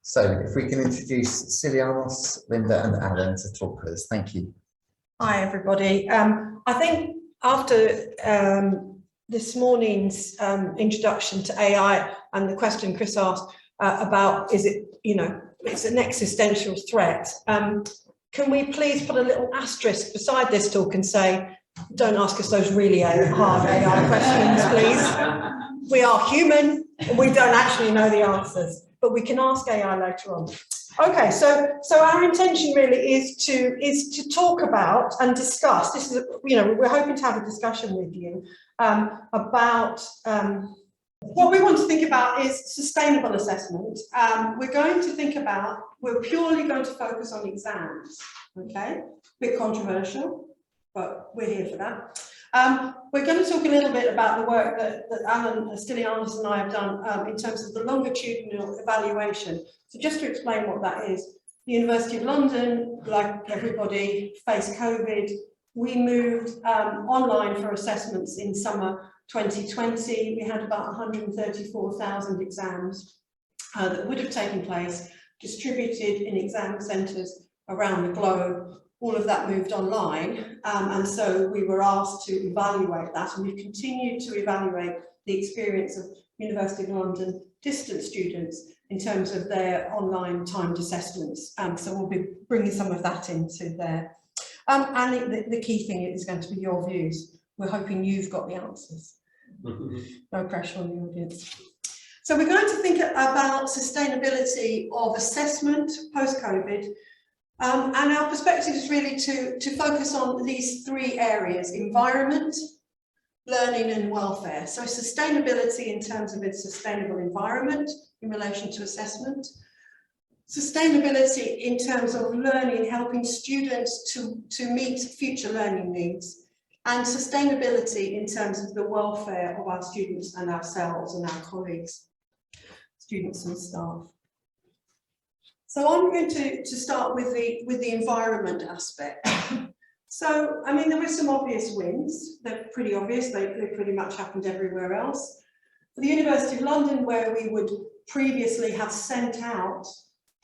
So if we can introduce Stylianos, Linda and Alan to talkers. Thank you. Hi, everybody. I think after this morning's introduction to AI and the question Chris asked about, is it, it's an existential threat, can we please put a little asterisk beside this talk and say, don't ask us those really hard AI questions, please. We are human and we don't actually know the answers, but we can ask AI later on. Okay, so our intention really is to talk about and discuss. This is, we're hoping to have a discussion with you about what we want to think about is sustainable assessment. We're purely going to focus on exams. Okay, a bit controversial, but we're here for that. We're going to talk a little bit about the work that Alan Stylianos and I have done in terms of the longitudinal evaluation. So just to explain what that is, the University of London, like everybody, faced COVID. We moved online for assessments in summer 2020. We had about 134,000 exams that would have taken place, distributed in exam centres around the globe. All of that moved online, and so we were asked to evaluate that, and we've continued to evaluate the experience of University of London distance students in terms of their online timed assessments. So we'll be bringing some of that into there. And the key thing is going to be your views. We're hoping you've got the answers. No pressure on the audience. So we're going to think about sustainability of assessment post-COVID. And our perspective is really to focus on these three areas: environment, learning and welfare. So sustainability in terms of its sustainable environment in relation to assessment, sustainability in terms of learning, helping students to meet future learning needs, and sustainability in terms of the welfare of our students and ourselves and our colleagues, students and staff. So I'm going to start with the environment aspect. So, I mean, there were some obvious wins. They're pretty obvious. They pretty much happened everywhere else. For the University of London, where we would previously have sent out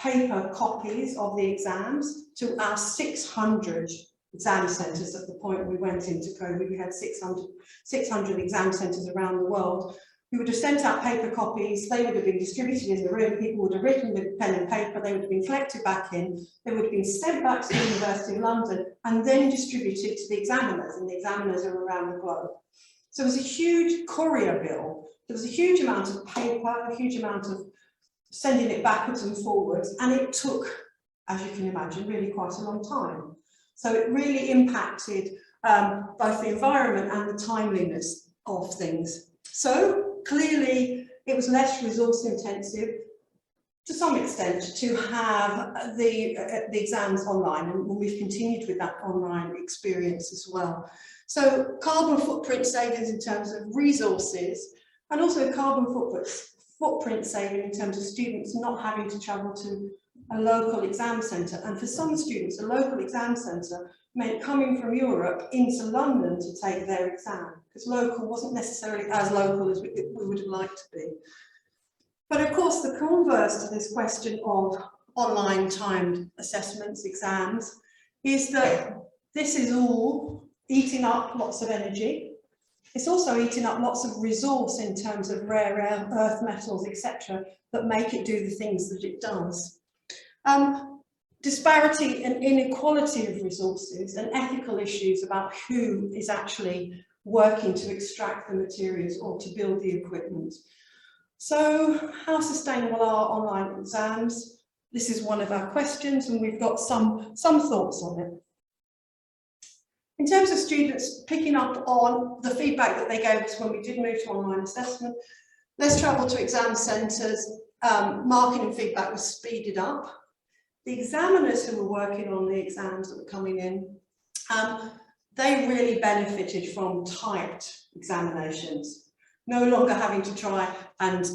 paper copies of the exams to our 600 exam centres at the point we went into COVID. We had 600 exam centres around the world. We would have sent out paper copies, they would have been distributed in the room, people would have written with pen and paper, they would have been collected back in, they would have been sent back to the University of London and then distributed to the examiners, and the examiners are around the globe. So there was a huge courier bill, there was a huge amount of paper, a huge amount of sending it backwards and forwards, and it took, as you can imagine, really quite a long time. So it really impacted both the environment and the timeliness of things. So clearly, it was less resource intensive to some extent to have the exams online, and we've continued with that online experience as well. So carbon footprint savings in terms of resources, and also carbon footprint saving in terms of students not having to travel to a local exam centre. And for some students, a local exam centre meant coming from Europe into London to take their exam, because local wasn't necessarily as local as we would have liked to be. But of course, the converse to this question of online timed assessments, exams, is that this is all eating up lots of energy. It's also eating up lots of resource in terms of rare earth metals, etc., that make it do the things that it does. Disparity and inequality of resources and ethical issues about who is actually working to extract the materials or to build the equipment. So how sustainable are online exams? This is one of our questions, and we've got some thoughts on it. In terms of students picking up on the feedback that they gave us when we did move to online assessment, less travel to exam centres, marking and feedback was speeded up. The examiners who were working on the exams that were coming in, they really benefited from typed examinations, no longer having to try and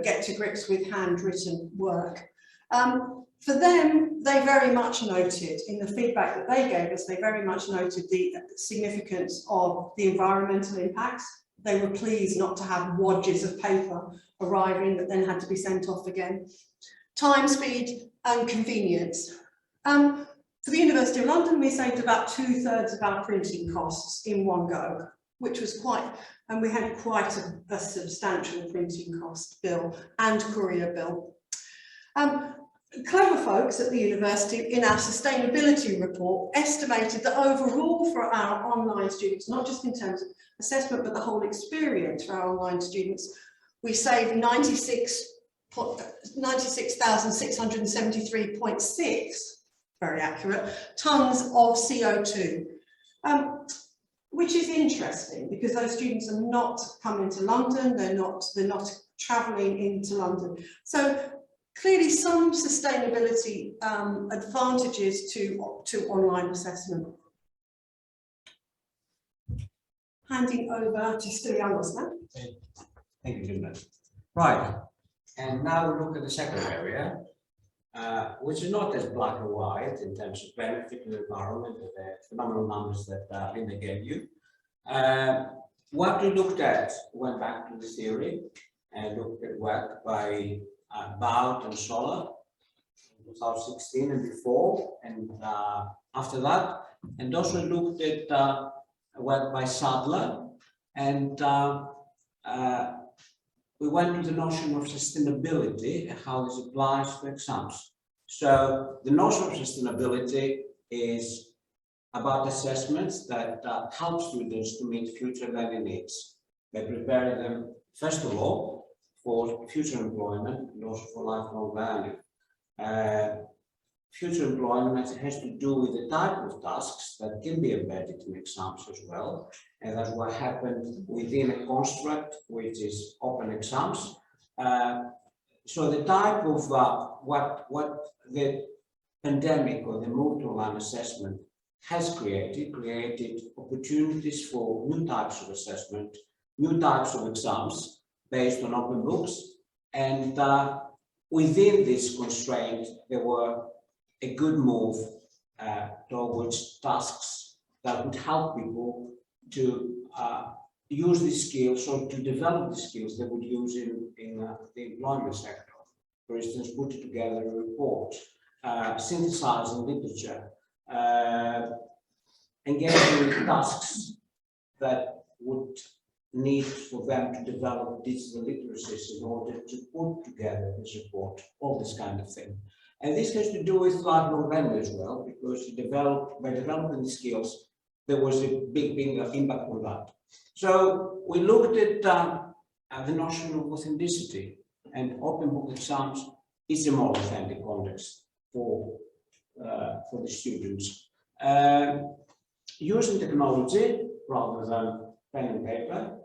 get to grips with handwritten work. For them, they very much noted in the feedback that they gave us, they very much noted the significance of the environmental impacts. They were pleased not to have wadges of paper arriving that then had to be sent off again. time, speed and convenience. For the University of London, we saved about 2/3 of our printing costs in one go, which was and we had quite a substantial printing cost bill and courier bill. Clever folks at the university in our sustainability report estimated that overall for our online students, not just in terms of assessment, but the whole experience for our online students, we saved 96,673.6, very accurate, tonnes of CO2. Which is interesting because those students are not coming to London, they're not travelling into London. So clearly some sustainability advantages to online assessment. Handing over to Stylianos now. Thank you, Linda. Right, and now we look at the second area, which is not as black and white in terms of benefit to the environment, the phenomenal numbers that Linda gave you. What we looked at, went back to the theory and looked at work by Bout and Sola in 2016 and before, and after that, and also looked at work by Sadler, and we went to the notion of sustainability and how this applies to exams. So the notion of sustainability is about assessments that help students to meet future learning needs. They prepare them, first of all, for future employment and also for lifelong learning. Future employment has to do with the type of tasks that can be embedded in exams as well. And that's what happened within a construct, which is open exams. So the type of what the pandemic or the move to online assessment has created opportunities for new types of assessment, new types of exams based on open books. And within this constraint, there were a good move towards tasks that would help people to use these skills or to develop the skills they would use in the employment sector. For instance, putting together a report, synthesizing literature, engaging with tasks that would need for them to develop digital literacies in order to put together this report, all this kind of thing. And this has to do with lifelong learning as well, because by developing the skills, there was a big impact on that. So we looked at the notion of authenticity, and open book exams is a more authentic context for the students. Using technology rather than pen and paper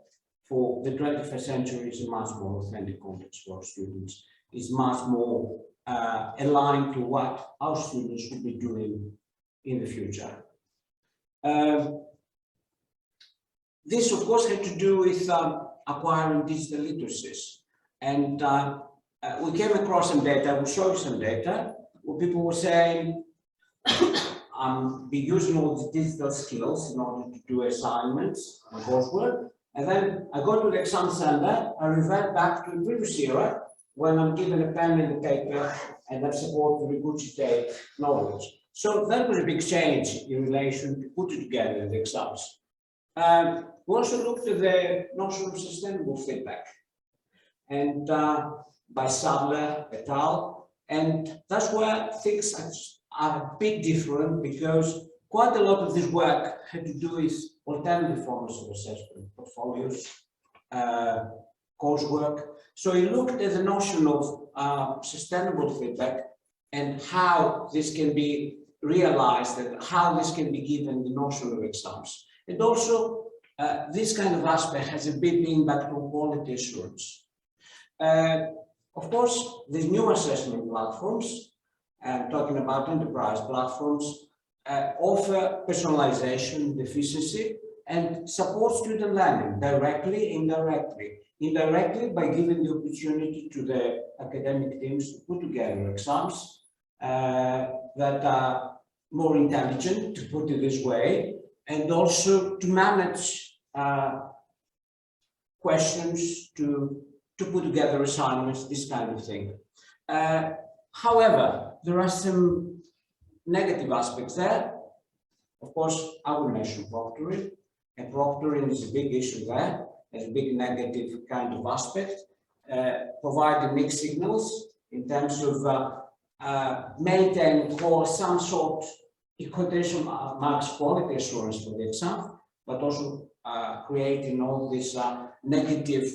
for the 21st century is a much more authentic context for our students. It's much more aligned to what our students will be doing in the future. This, of course, had to do with acquiring digital literacies. And we came across some data, we'll show you some data, where people were saying, be using all the digital skills in order to do assignments and coursework. And then I go to the exam center, I revert back to the previous era when I'm given a pen and a paper and I'm supposed to regurgitate knowledge. So that was a big change in relation to putting together the exams. We also looked at the notion of sustainable feedback, and by Sadler et al. And that's where things are a bit different, because quite a lot of this work had to do with alternative forms of assessment, portfolios, coursework. So he looked at the notion of sustainable feedback and how this can be realized and how this can be given the notion of exams. And also, this kind of aspect has a big impact on quality assurance. Of course, these new assessment platforms, talking about enterprise platforms, offer personalization, efficiency, and support student learning directly, indirectly. Indirectly, by giving the opportunity to the academic teams to put together exams that are more intelligent, to put it this way, and also to manage questions, to put together assignments, this kind of thing. However, there are some negative aspects there. Of course, I will mention proctoring, and proctoring is a big issue there, as a big negative kind of aspect, providing mixed signals in terms of maintaining for some sort of quotation marks quality assurance for the exam, but also creating all these negative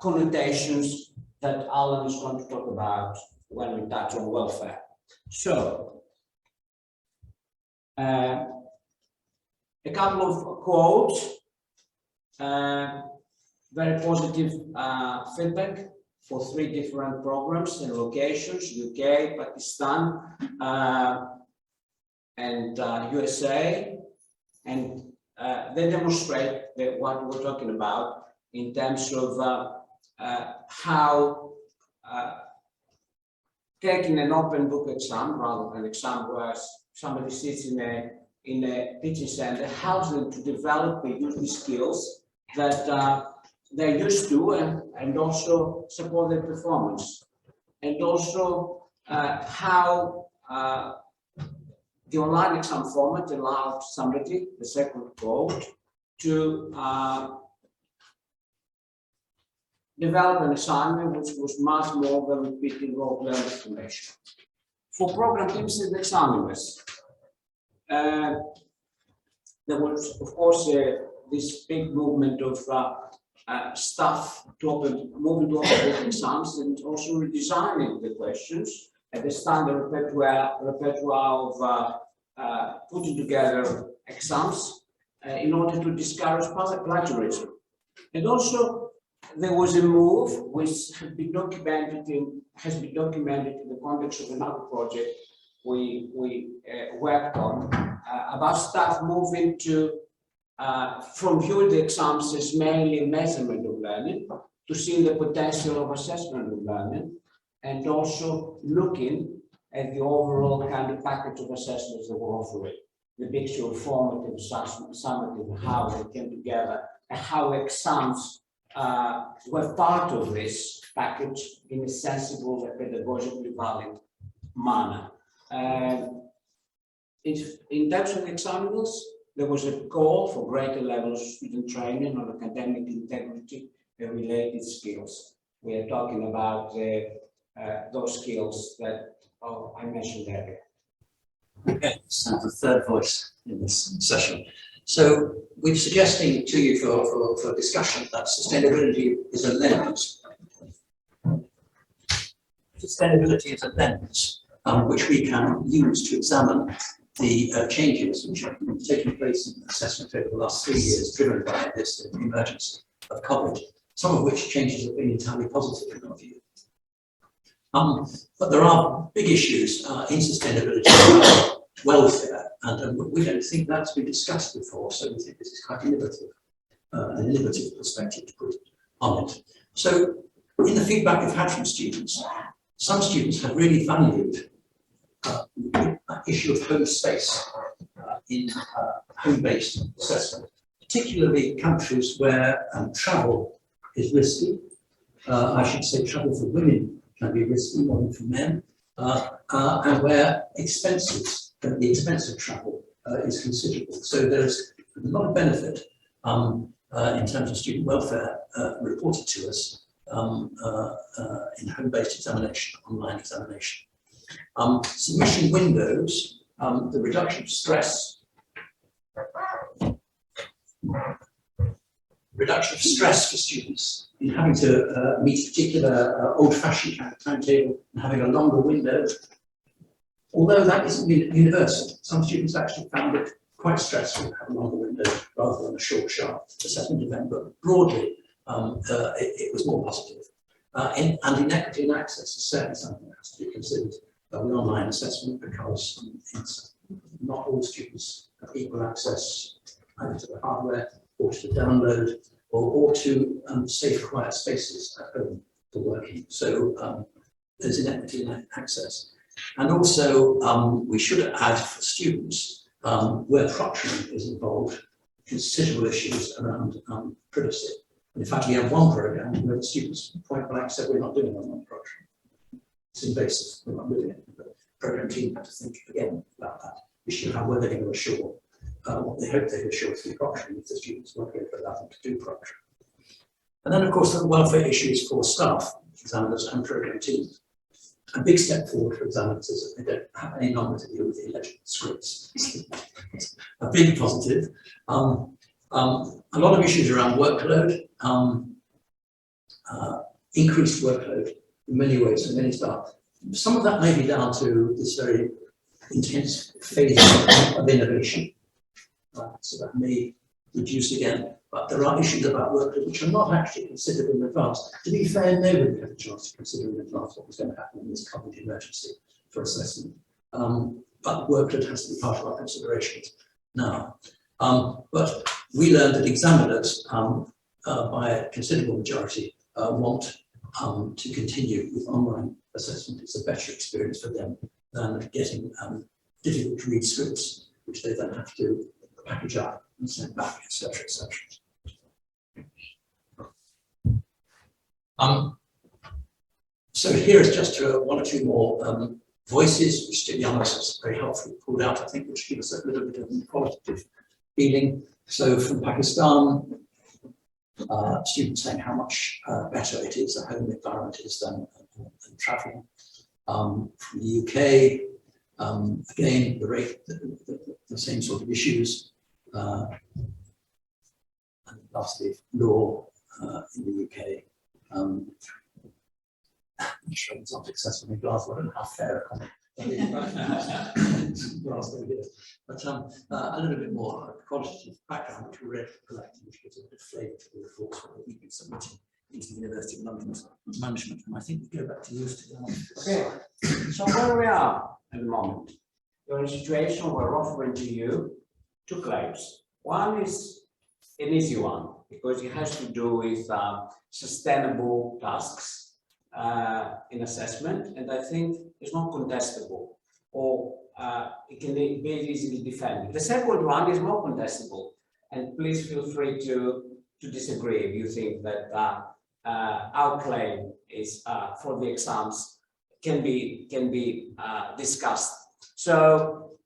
connotations that Alan is going to talk about when we touch on welfare. So, a couple of quotes, very positive feedback for 3 different programs and locations, UK, Pakistan, and USA, and they demonstrate that what we're talking about in terms of how taking an open book exam rather than an exam where somebody sits in a teaching center helps them to develop and use the skills that they're used to and also support their performance. And also how the online exam format allowed somebody, the second quote, to develop an assignment which was much more than repeating rote learned information. For program teams and examiners, there was, of course, this big movement of staff moving to open exams and also redesigning the questions at the standard repertoire of putting together exams in order to discourage plagiarism. And also, there was a move which has been documented in the context of another project we worked on about staff moving to from viewing the exams as mainly measurement of learning to seeing the potential of assessment of learning, and also looking at the overall kind of package of assessments that we're offering, the mixture of formative, summative, how they came together, and how exams were part of this package in a sensible and pedagogically valid manner. In terms of examiners, there was a call for greater levels of student training on academic integrity and related skills. We are talking about those skills that I mentioned earlier. Okay, so the third voice in this session. So we're suggesting to you for discussion that sustainability is a lens. Sustainability is a lens which we can use to examine the changes which have been taking place in assessment over the last 3 years, driven by this emergence of COVID, some of which changes have been entirely positive in our view. But there are big issues in sustainability, welfare, and we don't think that's been discussed before, so we think this is quite innovative, an innovative perspective to put on it. So in the feedback we've had from students, some students have really valued that issue of home space in home-based assessment, particularly countries where travel is risky. I should say travel for women can be risky more than for men, and where the expense of travel is considerable. So there's a lot of benefit in terms of student welfare reported to us in home-based examination, online examination. Submission windows, the reduction of stress, for students in having to meet a particular old-fashioned kind of timetable and having a longer window. Although that isn't universal, some students actually found it quite stressful to have a longer window rather than a short, sharp assessment event, but broadly it was more positive. And inequity in access is certainly something that has to be considered with online assessment, because it's not all students have equal access either to the hardware or to the download or to safe, quiet spaces at home for working. So there's inequity in access. And also, we should add for students where proctoring is involved, considerable issues around privacy. In fact, we have one program where the students point blank said we're not doing online proctoring. It's invasive. We're not moving it. The program team had to think again about that issue, how were they going to assure what they hoped they could assure through proctoring if the students weren't going to allow them to do proctoring. And then, of course, the welfare issues for staff, examiners and program teams. A big step forward for examiners is that they don't have any longer to deal with the illegible scripts. A big positive. A lot of issues around workload, increased workload in many ways for many staff. Some of that may be down to this very intense phase of innovation. So that may reduce again. But there are issues about workload which are not actually considered in advance. To be fair, nobody had a chance to consider in advance what was going to happen in this COVID emergency for assessment. But workload has to be part of our considerations now. But we learned that examiners, by a considerable majority, want to continue with online assessment. It's a better experience for them than getting difficult to read scripts, which they then have to package up and send back, etc., etc. So here is just one or two more voices, which Stylianos has very helpfully pulled out, I think, which give us a little bit of a qualitative feeling. So from Pakistan, students saying how much better it is, a home environment is than traveling. From the UK, again, the same sort of issues. And lastly, law in the UK. I'm sure it's not successful in Glasgow, I don't know how fair a comment that is. Glasgow here. But a little bit more qualitative background, which we read collected, which gives a bit of flavour to the reports that we've been submitting into the University of London's management. And I think we go back to you, Stylianos. Okay, so where we are at the moment, you're in a situation where we're offering to you two claims. One is an easy one, because it has to do with sustainable tasks in assessment, and I think it's not contestable, or it can be very easily defended. The second one is more contestable, and please feel free to disagree if you think that our claim is for the exams can be discussed. So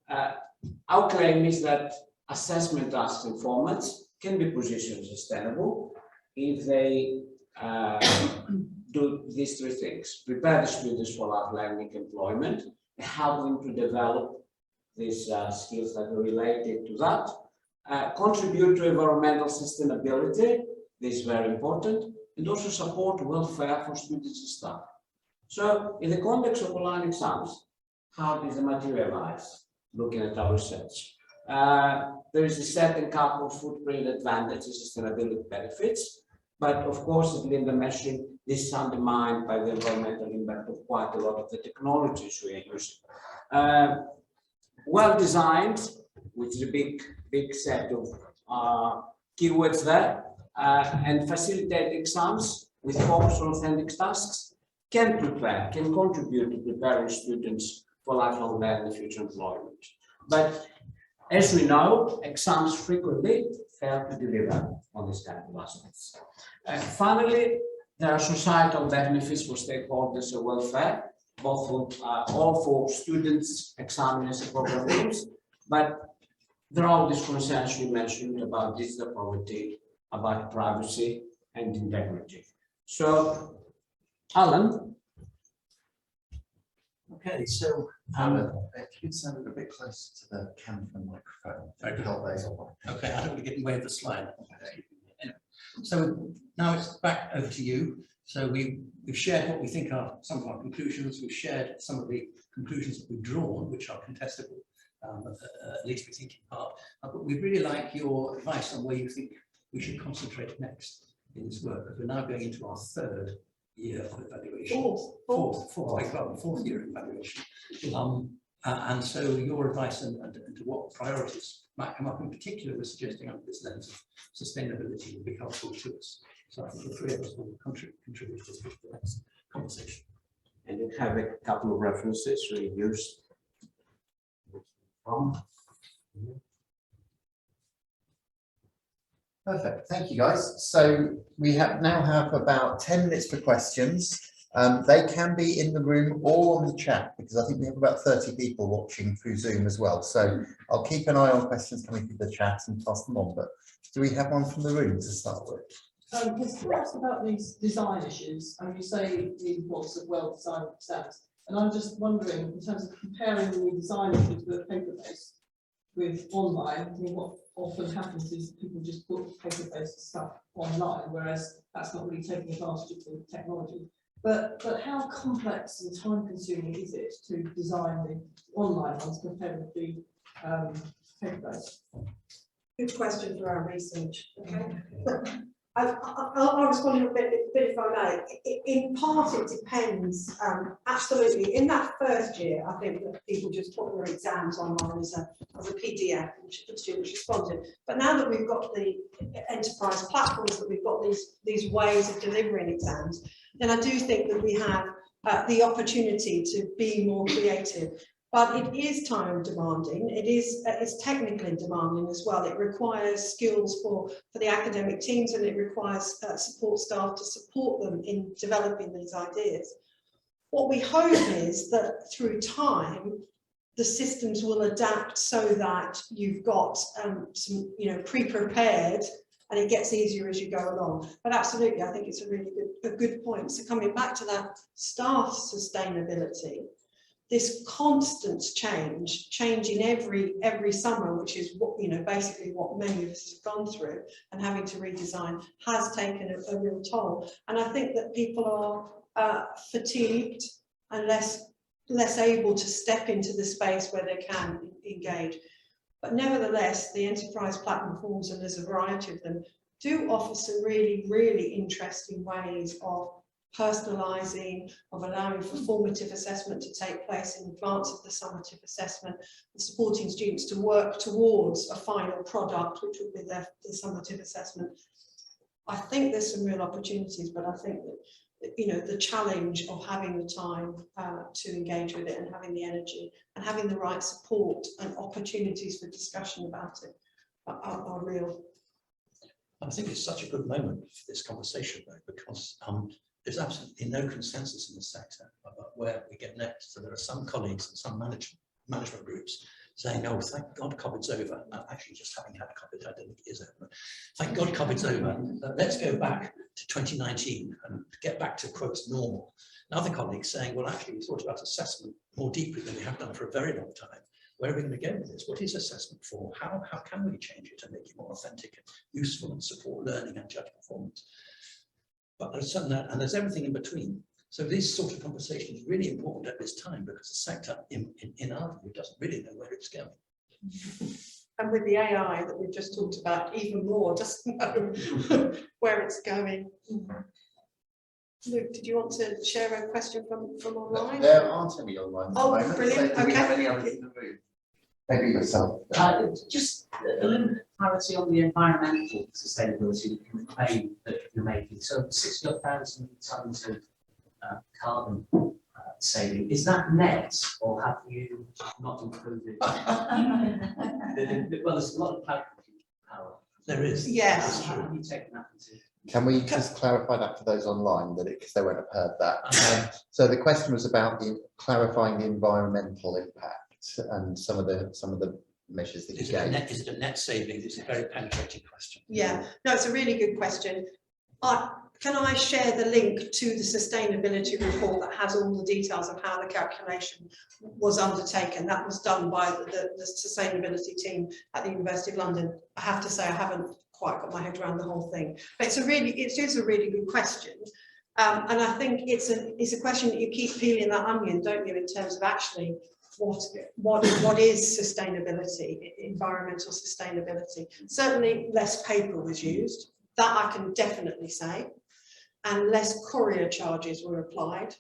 our claim is that assessment tasks and formats can be positioned sustainable if they do these three things: prepare the students for life learning employment, help them to develop these skills that are related to that, contribute to environmental sustainability, this is very important, and also support welfare for students and staff. So in the context of online exams, how does it materialize? Looking at our research. There is a certain carbon footprint advantages, sustainability benefits, but of course, as Linda mentioned, this is undermined by the environmental impact of quite a lot of the technologies we are using. Well designed, which is a big set of keywords there, and facilitate exams with focus on authentic tasks can contribute to preparing students for lifelong learning and future employment. But as we know, exams frequently fail to deliver on this kind of aspects. Finally, there are societal benefits for stakeholders and welfare, both all for students, examiners, and program teams. But there are all these concerns we mentioned about digital poverty, about privacy and integrity. So, Alan. Okay, so Alan, if you'd sound a bit closer to the camera microphone, that would help those on. okay, I don't want to get in the way of the slide. Anyway, so now it's back over to you. So we've shared what we think are some of our conclusions. We've shared some of the conclusions that we've drawn, which are contestable, at least we think in part. But we'd really like your advice on where you think we should concentrate next in this work, because we're now going into our third year of evaluation. Fourth year of evaluation. And so your advice and to what priorities might come up in particular, we're suggesting under this lens of sustainability would be helpful to us. So I think the three of us will contribute to the next conversation. And you have a couple of references we used. Perfect, thank you guys. So we now have about 10 minutes for questions. They can be in the room or on the chat, because I think we have about 30 people watching through Zoom as well. So I'll keep an eye on questions coming through the chat and pass them on. But do we have one from the room to start with? Because what's about these design issues, and you say the importance of well-designed exams, and I'm just wondering, in terms of comparing the design issues with paper-based with online, I mean, what often happens is people just put paper-based stuff online, whereas that's not really taking advantage of the technology. But how complex and time-consuming is it to design the online ones compared with the paper-based? Good question for our research. Okay. I'll respond a bit if I may. In part, it depends. Absolutely. In that first year, I think that people just put their exams online as a PDF, which the students responded. But now that we've got the enterprise platforms, that we've got these ways of delivering exams, then I do think that we have the opportunity to be more creative. But it is time demanding. It's technically demanding as well. It requires skills for the academic teams, and it requires support staff to support them in developing these ideas. What we hope is that through time, the systems will adapt so that you've got some, pre-prepared, and it gets easier as you go along. But absolutely, I think it's a good point. So coming back to that staff sustainability, this constant changing every summer, which is what basically what many of us have gone through, and having to redesign has taken a real toll. And I think that people are fatigued and less able to step into the space where they can engage. But nevertheless, the enterprise platforms, and there's a variety of them, do offer some really, really interesting ways of personalising, of allowing for formative assessment to take place in advance of the summative assessment, and supporting students to work towards a final product, which would be the summative assessment. I think there's some real opportunities, but I think that the challenge of having the time to engage with it, and having the energy, and having the right support and opportunities for discussion about it are real. I think it's such a good moment for this conversation, though, because there's absolutely no consensus in the sector about where we get next. So there are some colleagues and some management groups saying, "Oh, thank God COVID's over." Actually, just having had COVID, I don't think it is over. Thank God COVID's over. Let's go back to 2019 and get back to, quotes, normal. And other colleagues saying, "Well, actually, we thought about assessment more deeply than we have done for a very long time. Where are we going to go with this? What is assessment for? How can we change it and make it more authentic and useful and support learning and judge performance?" But there's everything in between. So this sort of conversation is really important at this time, because the sector, in our view, doesn't really know where it's going. And with the AI that we've just talked about, even more, doesn't know where it's going. Luke, did you want to share a question from online? There aren't any online at the moment. Oh, brilliant. So do we have Okay. any others in the room? Maybe yourself. Just a little bit of clarity on the environmental sustainability claim that you're making. So 60,000 tonnes of carbon saving, is that net, or have you not included? Well, there's a lot of cloud computing power. There is. Yes. How have you taken that into? Can we just clarify that for those online, that because they won't have heard that? So the question was about clarifying the environmental impact and some of the measures that you gave. Is it a net savings? It's a very penetrating question. Yeah, no, it's a really good question. Can I share the link to the sustainability report that has all the details of how the calculation was undertaken? That was done by the sustainability team at the University of London. I have to say I haven't quite got my head around the whole thing, but it is a really good question. And I think it's a question that you keep peeling that onion, don't you, in terms of actually what is sustainability, environmental sustainability. Certainly less paper was used, that I can definitely say, and less courier charges were applied.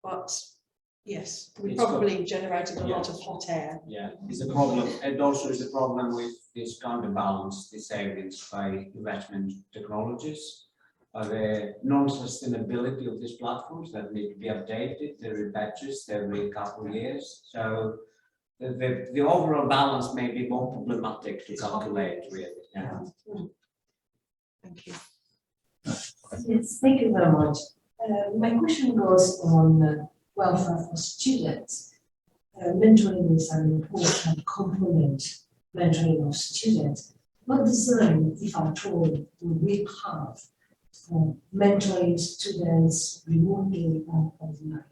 But yes, we probably generated a lot of hot air. Yeah, it's a problem. And also is a problem with this counterbalance, the savings by investment technologies. The non-sustainability of these platforms that need to be updated, they repatches every couple of years. So the overall balance may be more problematic to calculate, really. Yeah. Thank you. Yes, thank you very much. My question goes on welfare for students. Mentoring is an important component, mentoring of students. What design, if at all, do we have for mentoring students remotely and online?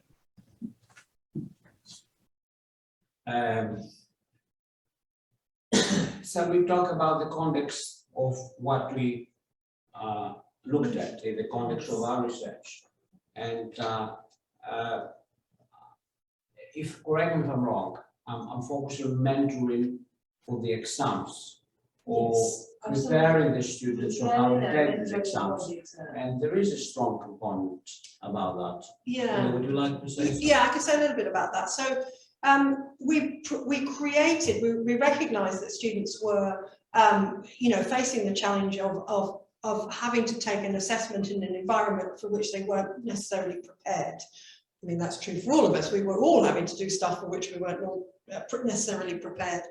So we talk about the context of what we looked at in the context of our research. And if, correct me if I'm wrong, I'm focusing on mentoring for the exams or preparing the students on how to take these exams. And there is a strong component about that. Yeah. Would you like to say something? Yeah, I can say a little bit about that. So we recognised that students were, facing the challenge of having to take an assessment in an environment for which they weren't necessarily prepared. I mean, that's true for all of us. We were all having to do stuff for which we weren't necessarily prepared.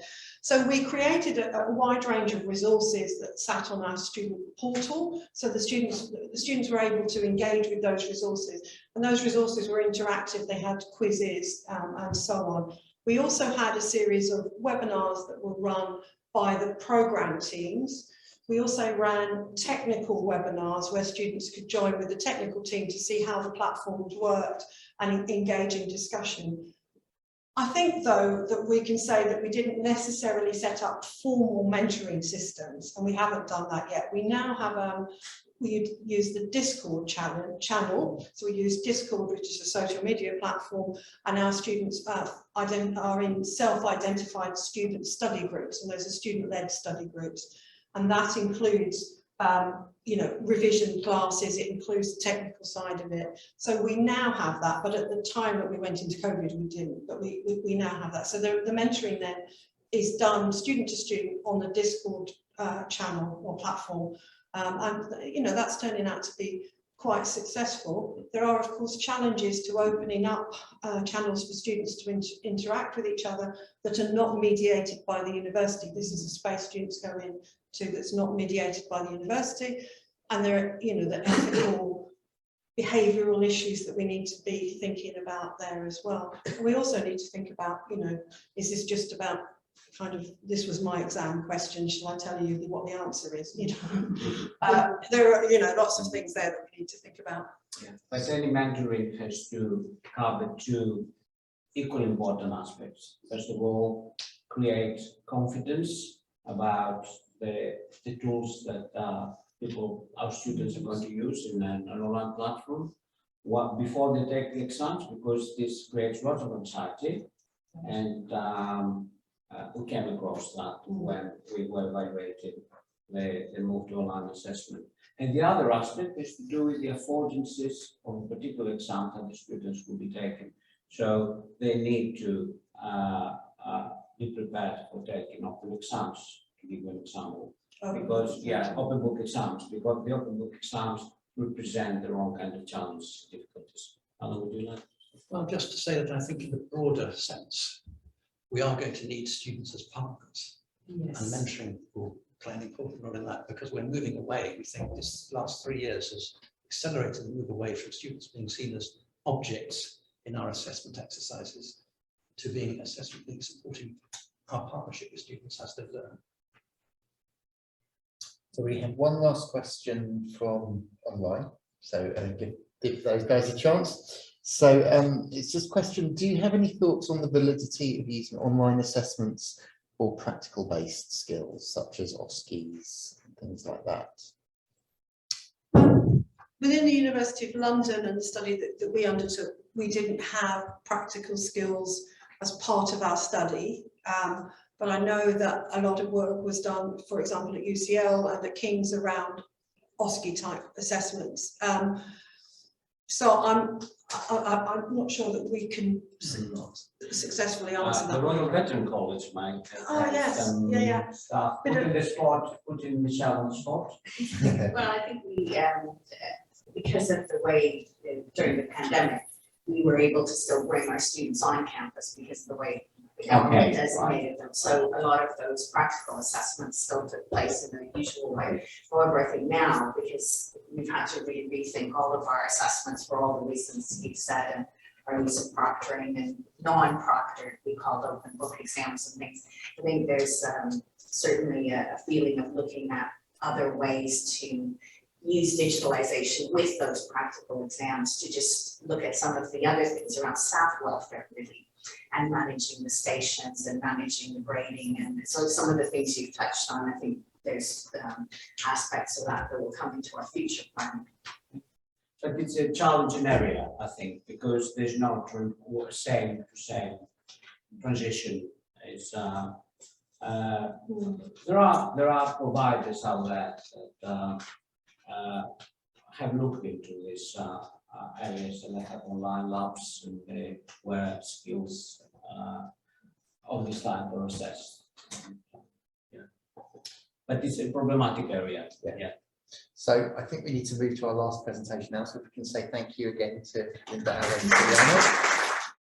So we created a wide range of resources that sat on our student portal. So the students were able to engage with those resources, and those resources were interactive. They had quizzes and so on. We also had a series of webinars that were run by the program teams. We also ran technical webinars where students could join with the technical team to see how the platforms worked and engage in discussion. I think, though, that we can say that we didn't necessarily set up formal mentoring systems, and we haven't done that yet. We now have we use the Discord channel. So we use Discord, which is a social media platform, and our students are in self-identified student study groups, and those are student-led study groups. And that includes, revision classes, it includes the technical side of it. So we now have that, but at the time that we went into COVID, we didn't, but we now have that. So the mentoring then is done student to student on the Discord channel or platform. And that's turning out to be quite successful. There are, of course, challenges to opening up channels for students to interact with each other that are not mediated by the university. This is a space students go into that's not mediated by the university, and there are, the ethical, behavioural issues that we need to be thinking about there as well. And we also need to think about, is this just about this was my exam question, shall I tell you what the answer is? There are, lots of things there that we need to think about. Yeah. But any mentoring has to cover two equally important aspects. First of all, create confidence about the tools that our students are going to use in an online platform before they take the exams, because this creates lots of anxiety. And we came across that when we were evaluating the move to online assessment. And the other aspect is to do with the affordances of a particular exam that the students will be taking. So they need to be prepared for taking open exams, to give you an example. Because, open book exams, because the open book exams represent their own kind of challenge, difficulties. Alan, would you like? Well, just to say that I think in the broader sense, we are going to need students as partners. Yes. And mentoring will play an important role in that, because we're moving away. We think this last 3 years has accelerated the move away from students being seen as objects in our assessment exercises to being assessment being supporting our partnership with students as they learn. So we have one last question from online. So give those guys a chance. So it's just a question, do you have any thoughts on the validity of using online assessments for practical based skills such as OSCEs and things like that? Within the University of London and the study that we undertook, we didn't have practical skills as part of our study. But I know that a lot of work was done, for example, at UCL and at King's around OSCE type assessments. So I'm not sure that we can successfully answer that. The Royal Veteran College might. Oh yes, yeah. Putting Michelle on the spot. Well, I think we, because of the way during the pandemic, we were able to still bring our students on campus because of the way The government Okay, designated them, so a lot of those practical assessments still took place in the usual way. However, I think now, because we've had to rethink all of our assessments for all the reasons you've said, and our use of proctoring and non-proctored, we called open book exams and things. I think there's certainly a feeling of looking at other ways to use digitalization with those practical exams to just look at some of the other things around staff welfare really, and managing the stations and managing the grading. And so some of the things you've touched on, I think there's aspects of that will come into our future plan. But it's a challenging area, I think, because there's no same transition. It's there are providers out there that have looked into this areas, and they have online labs and where skills of this type are assessed. Yeah. But it's a problematic area. Yeah. So I think we need to move to our last presentation now. So if we can say thank you again to Linda, Alan, and Stylianos.